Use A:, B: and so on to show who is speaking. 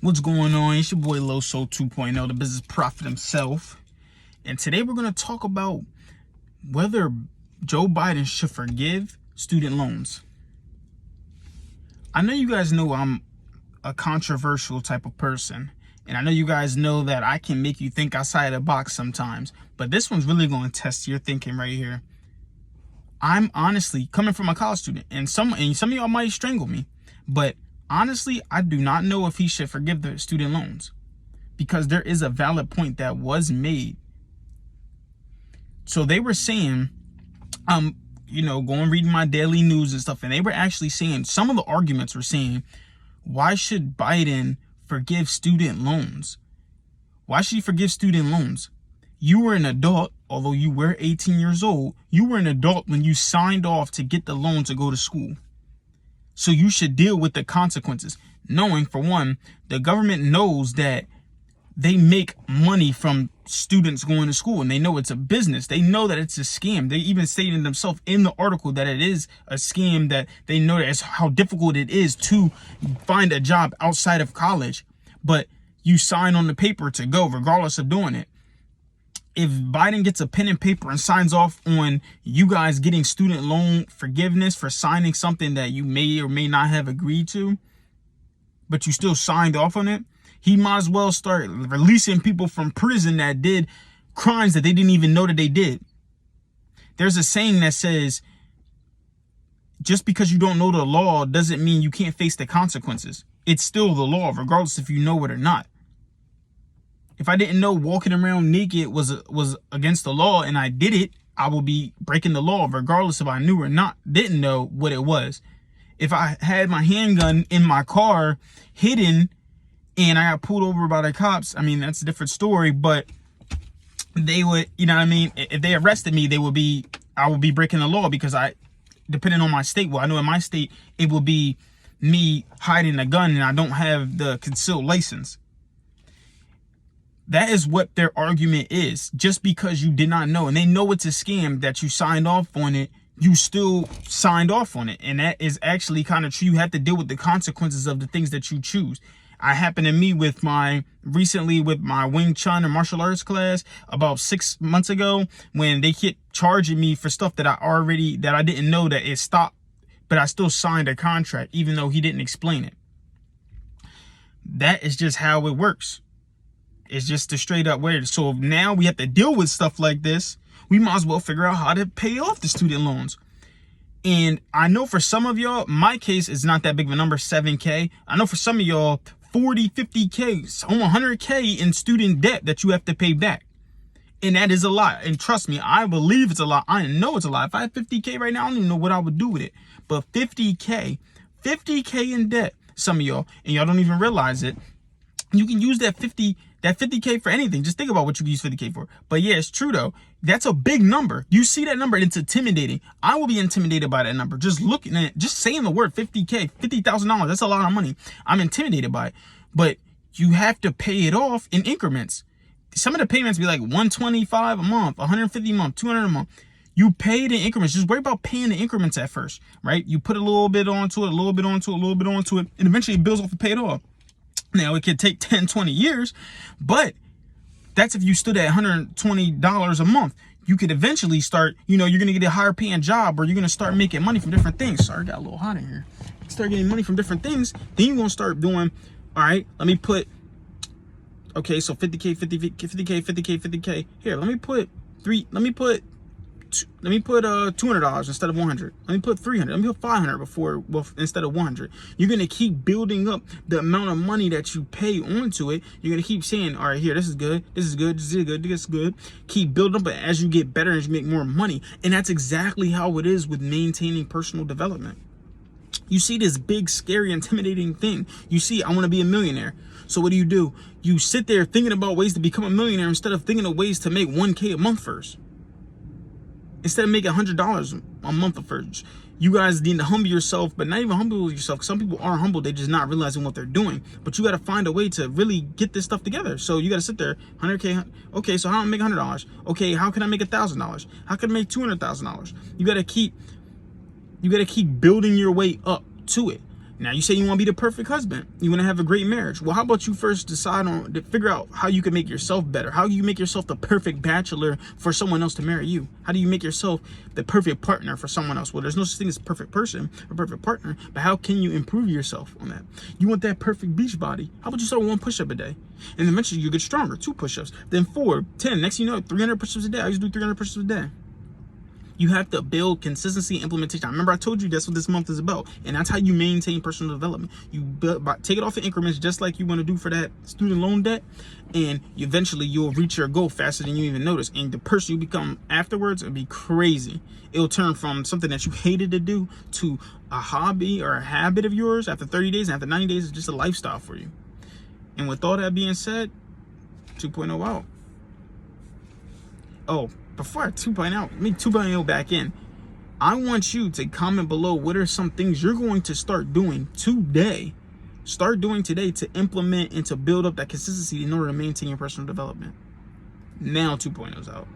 A: What's going on? It's your boy Loso 2.0, the business prophet himself. And today we're going to talk about whether Joe Biden should forgive student loans. I know you guys know I'm a controversial type of person. And I know you guys know that I can make you think outside the box sometimes. But this one's really going to test your thinking right here. I'm honestly coming from a college student. And some of y'all might strangle me. But honestly, I do not know if he should forgive the student loans, because there is a valid point that was made. So they were saying, going reading my daily news and stuff, and they were actually saying, some of the arguments were saying, why should Biden forgive student loans? Why should he forgive student loans? You were an adult, although you were 18 years old, you were an adult when you signed off to get the loan to go to school. So you should deal with the consequences, knowing, for one, the government knows that they make money from students going to school, and they know it's a business. They know that it's a scam. They even stated themselves in the article that it is a scam, that they know that it's how difficult it is to find a job outside of college. But you sign on the paper to go regardless of doing it. If Biden gets a pen and paper and signs off on you guys getting student loan forgiveness for signing something that you may or may not have agreed to, but you still signed off on it, he might as well start releasing people from prison that did crimes that they didn't even know that they did. There's a saying that says, just because you don't know the law doesn't mean you can't face the consequences. It's still the law, regardless if you know it or not. If I didn't know walking around naked was against the law and I did it, I will be breaking the law regardless if I knew or not, didn't know what it was. If I had my handgun in my car hidden and I got pulled over by the cops, I mean, that's a different story, but they would, if they arrested me, I would be breaking the law, because depending on my state, well, I know in my state, it will be me hiding a gun and I don't have the concealed license. That is what their argument is. Just because you did not know, and they know it's a scam, that you signed off on it, you still signed off on it. And that is actually kind of true. You have to deal with the consequences of the things that you choose. I happened to meet recently with my Wing Chun and martial arts class about 6 months ago, when they kept charging me for stuff that I didn't know that it stopped, but I still signed a contract, even though he didn't explain it. That is just how it works. It's just a straight up way. So now we have to deal with stuff like this. We might as well figure out how to pay off the student loans. And I know for some of y'all, my case is not that big of a number, 7K. I know for some of y'all, 40, 50K, almost 100K in student debt that you have to pay back. And that is a lot. And trust me, I believe it's a lot. I know it's a lot. If I had 50K right now, I don't even know what I would do with it. But 50K in debt, some of y'all, and y'all don't even realize it. You can use that 50K for anything. Just think about what you can use 50K for. But yeah, it's true though. That's a big number. You see that number, it's intimidating. I will be intimidated by that number. Just looking at it, just saying the word 50K, $50,000. That's a lot of money. I'm intimidated by it. But you have to pay it off in increments. Some of the payments be like $125 a month, $150 a month, $200 a month. You pay it in increments. Just worry about paying the increments at first, right? You put a little bit onto it, a little bit onto it, a little bit onto it, and eventually it builds off and pay it off. Now, it could take 10, 20 years, but that's if you stood at $120 a month. You could eventually start, you're going to get a higher paying job, or you're going to start making money from different things. Sorry, it got a little hot in here. Start getting money from different things. Then you're going to start doing, all right, let me put, okay, so 50K, 50K, 50K, 50K. Here, let me put $200 instead of 100. Let me put 300. Let me put 500 instead of 100. You're gonna keep building up the amount of money that you pay onto it. You're gonna keep saying, all right, here, this is good, this is good, this is good, this is good. Keep building up, but as you get better, as you make more money, and that's exactly how it is with maintaining personal development. You see this big, scary, intimidating thing. You see, I want to be a millionaire. So what do? You sit there thinking about ways to become a millionaire instead of thinking of ways to make 1K a month first. Instead of making $100 a month first. You guys need to humble yourself, but not even humble yourself, because some people are humble. They're just not realizing what they're doing. But you got to find a way to really get this stuff together. So you got to sit there, 100K. Okay, so how do I make $100? Okay, how can I make $1,000? How can I make $200,000? You got to keep building your way up to it. Now you say you want to be the perfect husband. You want to have a great marriage. Well, how about you first decide on to figure out how you can make yourself better? How do you make yourself the perfect bachelor for someone else to marry you? How do you make yourself the perfect partner for someone else? Well, there's no such thing as a perfect person or perfect partner, but how can you improve yourself on that? You want that perfect beach body. How about you start with 1 push-up a day? And eventually you get stronger, 2 push-ups, then 4, 10. Next thing you know, 300 push-ups a day. I used to do 300 push-ups a day. You have to build consistency and implementation. I remember I told you that's what this month is about. And that's how you maintain personal development. You take it off in increments just like you want to do for that student loan debt. And eventually you'll reach your goal faster than you even notice. And the person you become afterwards will be crazy. It'll turn from something that you hated to do to a hobby or a habit of yours after 30 days. And after 90 days, it's just a lifestyle for you. And with all that being said, 2.0 out. Oh, before I 2.0, let me 2.0 back in. I want you to comment below what are some things you're going to start doing today. Start doing today to implement and to build up that consistency in order to maintain your personal development. Now 2.0's out.